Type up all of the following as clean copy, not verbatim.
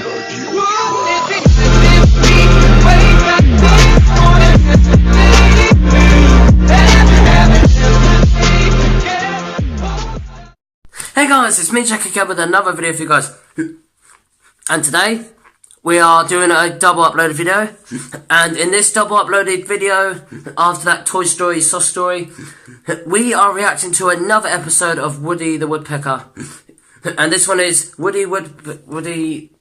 Hey guys, it's me Jack again with another video for you guys. And today we are doing a double uploaded video. And in this double uploaded video, after that Toy Story sauce story, we are reacting to another episode of Woody the Woodpecker. And this one is Woody Woodpecker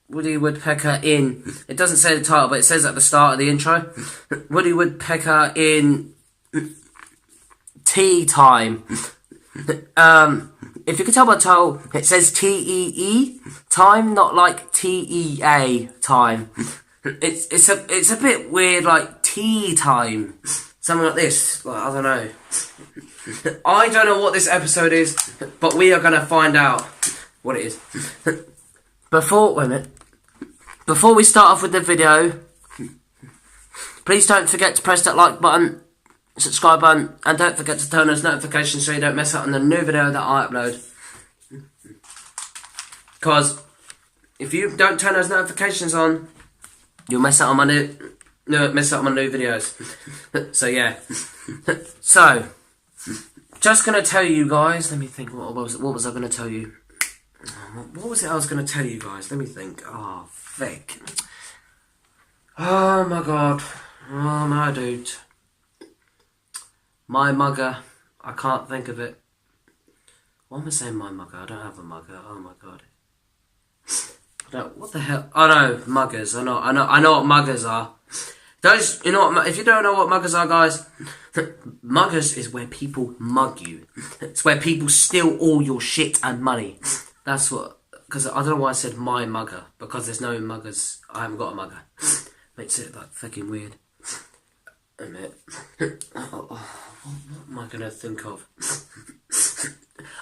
in, it doesn't say the title, but it says at the start of the intro, Woody Woodpecker in Tea Time. If you can tell by the title, it says T-E-E time, not like T-E-A time. It's a bit weird, like tea time, something like this. Like, I don't know. I don't know what this episode is, but we are gonna find out what it is. Before we start off with the video, please don't forget to press that like button, subscribe button, and don't forget to turn those notifications so you don't miss out on the new video that I upload. Because if you don't turn those notifications on, you'll miss out on my new videos. So yeah. So just gonna tell you guys. Let me think. What was I gonna tell you? What was it I was gonna tell you guys? Let me think. Oh, thick. Oh my god. Oh my dude. My mugger. I can't think of it. Why am I saying my mugger? I don't have a mugger. Oh my god. What the hell? Oh no, muggers. I know what muggers are. Those, you know what? If you don't know what muggers are, guys, muggers is where people mug you. It's where people steal all your shit and money. That's what. Because I don't know why I said my mugger. Because there's no muggers. I haven't got a mugger. Makes it like fucking weird. A minute. What am I gonna think of?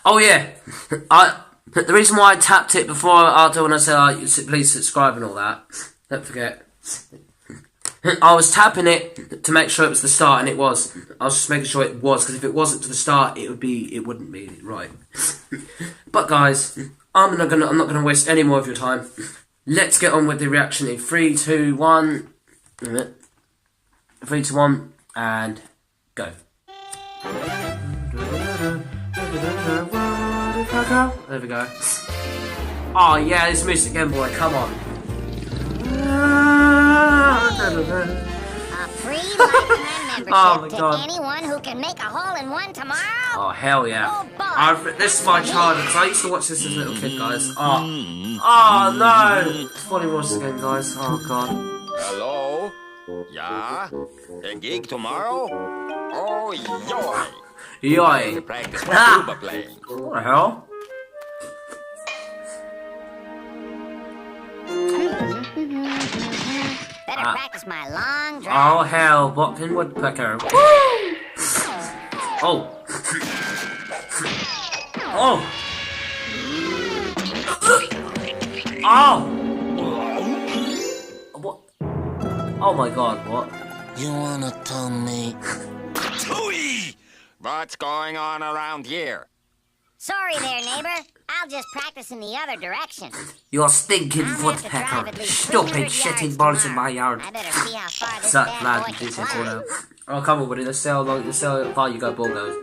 Oh yeah, the reason why I tapped it before after when I said please subscribe and all that. Don't forget. I was tapping it to make sure it was the start, and it was. I was just making sure it was, because if it wasn't to the start, it wouldn't be right. But guys, I'm not gonna waste any more of your time. Let's get on with the reaction in 3, 2, 1. 3, 2, 1, and go. There we go. Oh yeah, this music again, boy. Come on. A free lifetime membership to anyone who can make a hole-in-one tomorrow. Oh hell yeah! Oh, this is my childhood. Cause I used to watch this as a little kid, guys. Oh no! It's funny watch again, guys. Oh god. Hello? Yeah? A gig tomorrow? Oh, yoy! Yoy! Practice my tuba playing. What the hell? Better practice my long drive. Oh hell, Botkin Woodpecker. Woo! Oh. Oh. Oh. What? Oh my god, what? You wanna tell me? Tooey! What's going on around here? Sorry there, neighbor. I'll just practice in the other direction. You're stinking I'll have to woodpecker. drive at least Stupid 300 shitting yards balls in tomorrow. my yard. I better see how far this Suck, bad lad, boy please can say fly. Oh, come on, buddy. Let's see how far you go, ball goes.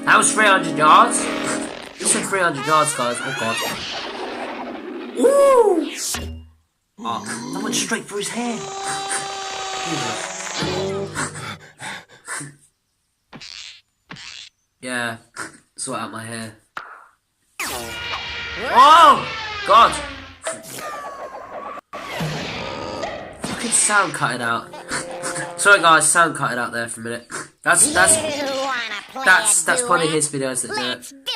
That was 300 yards. You said 300 yards, guys. Oh, God. Ooh! Oh, that went straight through his hair. Yeah, sort out my hair. Oh! God! Fucking sound cut it out. Sorry guys, sound cut it out there for a minute. That's probably his videos that do Let's it. do it.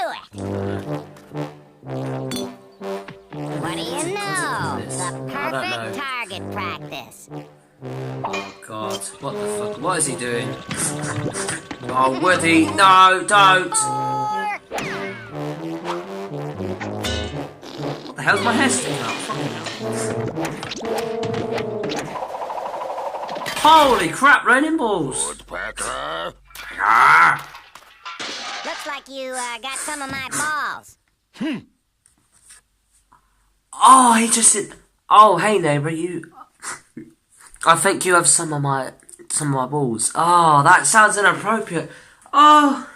What do you know? The perfect target practice. Oh God, what the fuck? What is he doing? Oh Woody, no, don't! What the hell's my hair sticking out? Holy crap, raining balls! Woodpecker? Ah! Looks like you got some of my balls. Oh, he just said, oh, hey neighbour, I think you have some of my balls. Oh, that sounds inappropriate. Oh,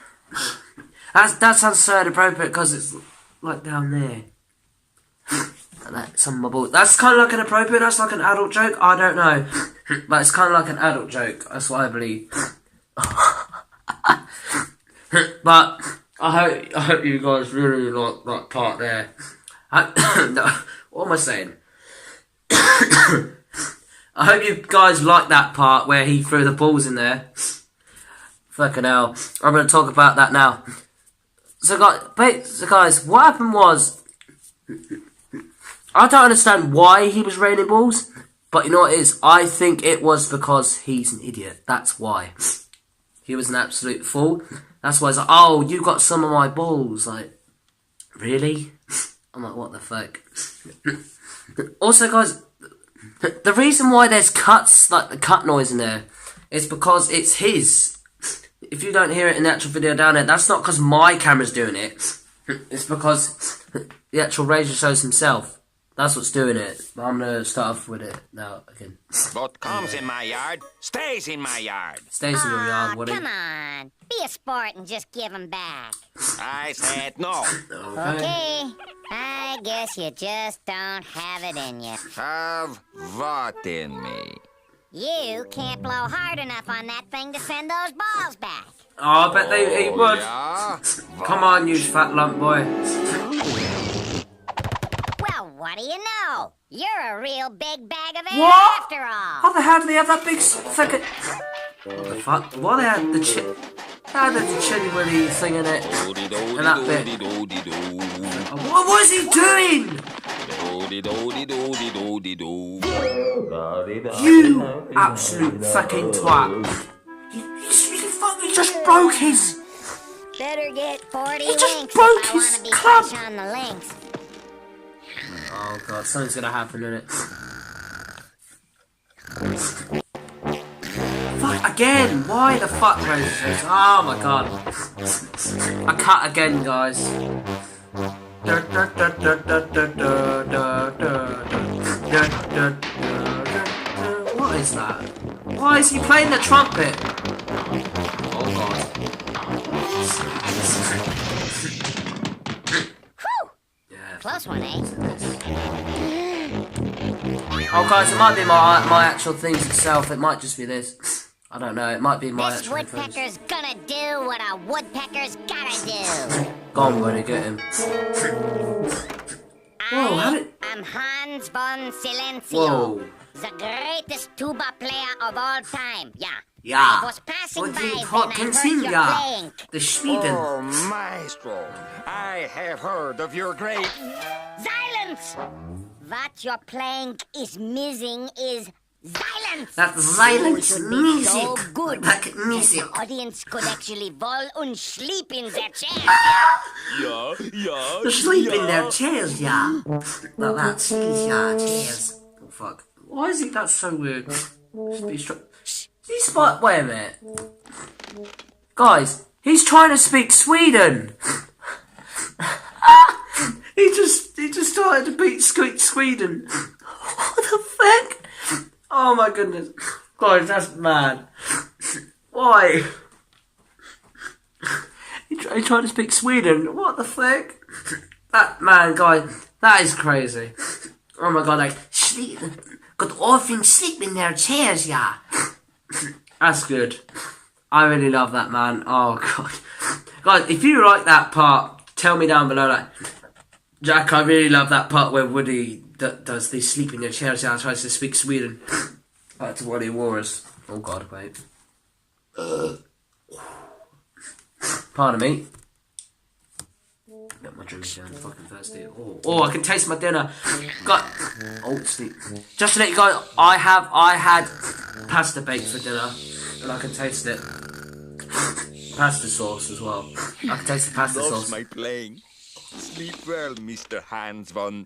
that sounds so inappropriate because it's like down there. Some of my balls. That's kind of like inappropriate. That's like an adult joke. I don't know, but it's kind of like an adult joke. That's what I believe. But I hope you guys really like that part there. No, what am I saying? I hope you guys like that part where he threw the balls in there. Fucking hell. I'm going to talk about that now. So guys, what happened was, I don't understand why he was raining balls, but you know what it is? I think it was because he's an idiot. That's why. He was an absolute fool. That's why he's like, oh, you got some of my balls. Like, really? I'm like, what the fuck? Also, guys, the reason why there's cuts, like the cut noise in there, is because it's his. If you don't hear it in the actual video down there, that's not because my camera's doing it. It's because the actual Razor shows himself. That's what's doing it. But I'm going to start off with it now again. What comes in my yard, stays in my yard. Stays in your yard, Woody. Come on. Be a sport and just give him back. I said no. Okay. I guess you just don't have it in you. Have what in me? You can't blow hard enough on that thing to send those balls back. Oh, I bet he would. Yeah? Come on, you fat lump boy. Well, what do you know? You're a real big bag of air What? after all. How the hell do they have that big fucking... What the fuck? Why they had the chili willy thing in it? And that bit. What is he doing? You absolute fucking twat. He fucking just broke his... Better get 40 He just links broke if I his want to be club. fresh on the links. Oh god, something's gonna happen in it. Fuck, again! Why the fuck, Razor? Oh my god. I cut again, guys. What is that? Why is he playing the trumpet? Oh god. Yeah. Close one, eh? Oh guys, it might be my actual things itself. It might just be this. I don't know. It might be my This actual things. woodpecker's gonna do what a woodpecker's gotta do. Go on, buddy, get him. Whoa, how did... I'm Hans von Silencio, Whoa. the greatest tuba player of all time. Yeah. Yeah. I was passing What by do you when call I heard you Continua? playing. The Sweden. Oh, maestro, I have heard of your great... Silence! What you're playing is missing is silence. That's silence You should be so music. good Like that music. the audience could actually fall and sleep in their chairs. Yeah. Sleep in their chairs, yeah. Like that, yeah, chairs. Oh fuck. Why is he? That's so weird. He's wait a minute. Guys, he's trying to speak Sweden. He just started to beat Sweden. What the fuck? Oh my goodness. Guys, that's mad. Why? He tried to speak Sweden. What the fuck? That man, guys, that is crazy. Oh my god, like, sleep. Got often sleep in their chairs, yeah. That's good. I really love that, man. Oh god. Guys, if you like that part, tell me down below, like, Jack, I really love that part where Woody does the sleep in their chairs, yeah, tries to speak Sweden. Back to Woody Wars. Oh god, wait. Pardon me. Get my drink again, I'm fucking thirsty. Oh, I can taste my dinner. God. Oh, sleep. Just to let you guys, I had pasta baked for dinner, and I can taste it. Pasta sauce as well. I can taste the pasta Loves sauce. my playing. Sleep well, Mr. Hans von...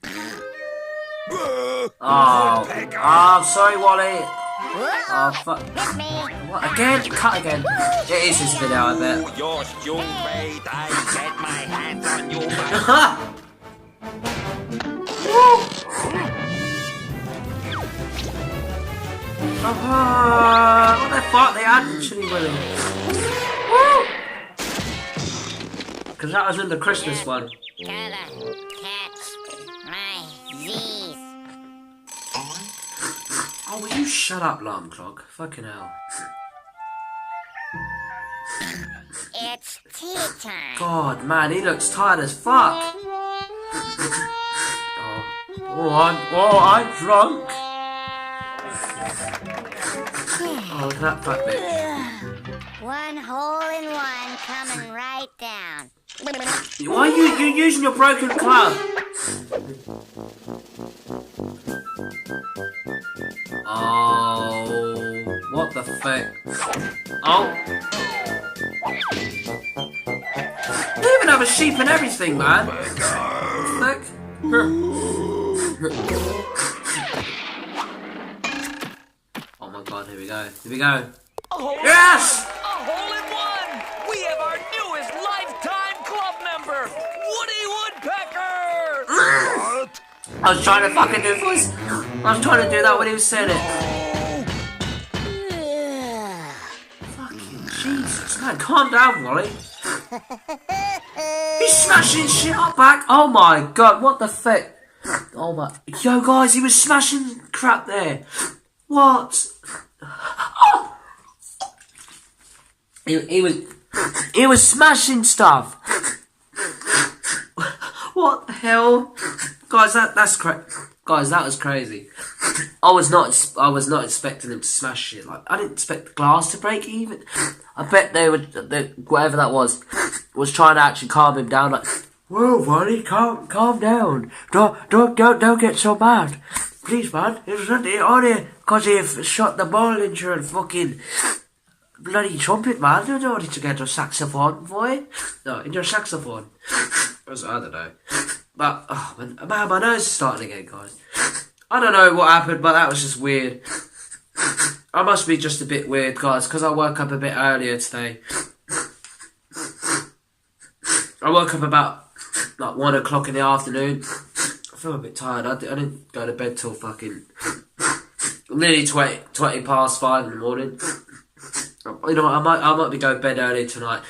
Oh, sorry, Wally. Oh, fuck. Hit me. What, again? Cut again. It is this video, I bet. Just you wait, I get my hands on you. Woo! because that was in the Christmas one. Gotta catch my Z's. Oh, will you shut up, alarm clock? Fucking hell. It's tea time. God, man, he looks tired as fuck. I'm drunk. Oh, look at that fat bitch. One hole in one coming right down. Why are you using your broken club? Oh, what the fuck? Oh. They even have a sheep and everything, man. Look. Oh my god, here we go. Here we go. Yes! A hole in one! We have our newest lifetime club member, Woody Woodpecker! What? I was trying to fucking do voice. I was trying to do that when he was saying it. Fucking Jesus, man, calm down, Wally. He's smashing shit up back. Oh my god, what the fuck? Oh my. Yo, guys, he was smashing crap there. What? He was smashing stuff. What the hell? Guys, that's guys, that was crazy. I was not expecting him to smash shit. Like, I didn't expect the glass to break even. I bet whatever that was trying to actually calm him down. Like, whoa, buddy, calm down. Don't get so bad. Please, man. There's nothing on here because you've shot the ball into your fucking bloody trumpet, man. You don't need to get your saxophone, boy. No, in your saxophone. I don't know. But, oh, man, my nose is starting again, guys. I don't know what happened, but that was just weird. I must be just a bit weird, guys, because I woke up a bit earlier today. I woke up about, like, 1 o'clock in the afternoon. I feel a bit tired. I didn't go to bed till fucking nearly 20 past 5 in the morning. You know what, I might be going to bed early tonight.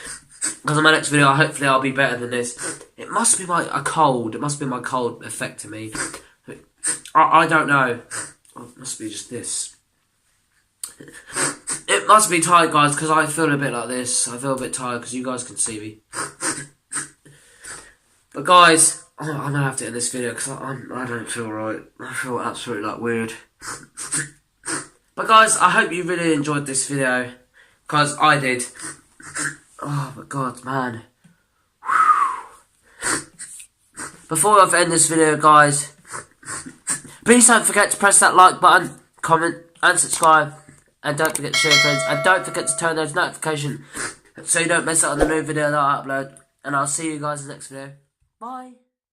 Because in my next video, hopefully I'll be better than this. It must be a cold. It must be my cold affecting me. I don't know. It must be just this. It must be tired, guys, because I feel a bit like this. I feel a bit tired because you guys can see me. But guys, I'm going to have to end this video because I don't feel right. I feel absolutely like weird. But guys, I hope you really enjoyed this video. Because I did. Oh my god, man. Before I end this video, guys, please don't forget to press that like button, comment and subscribe. And don't forget to share with friends. And don't forget to turn those notifications so you don't miss out on the new video that I upload. And I'll see you guys in the next video. Bye.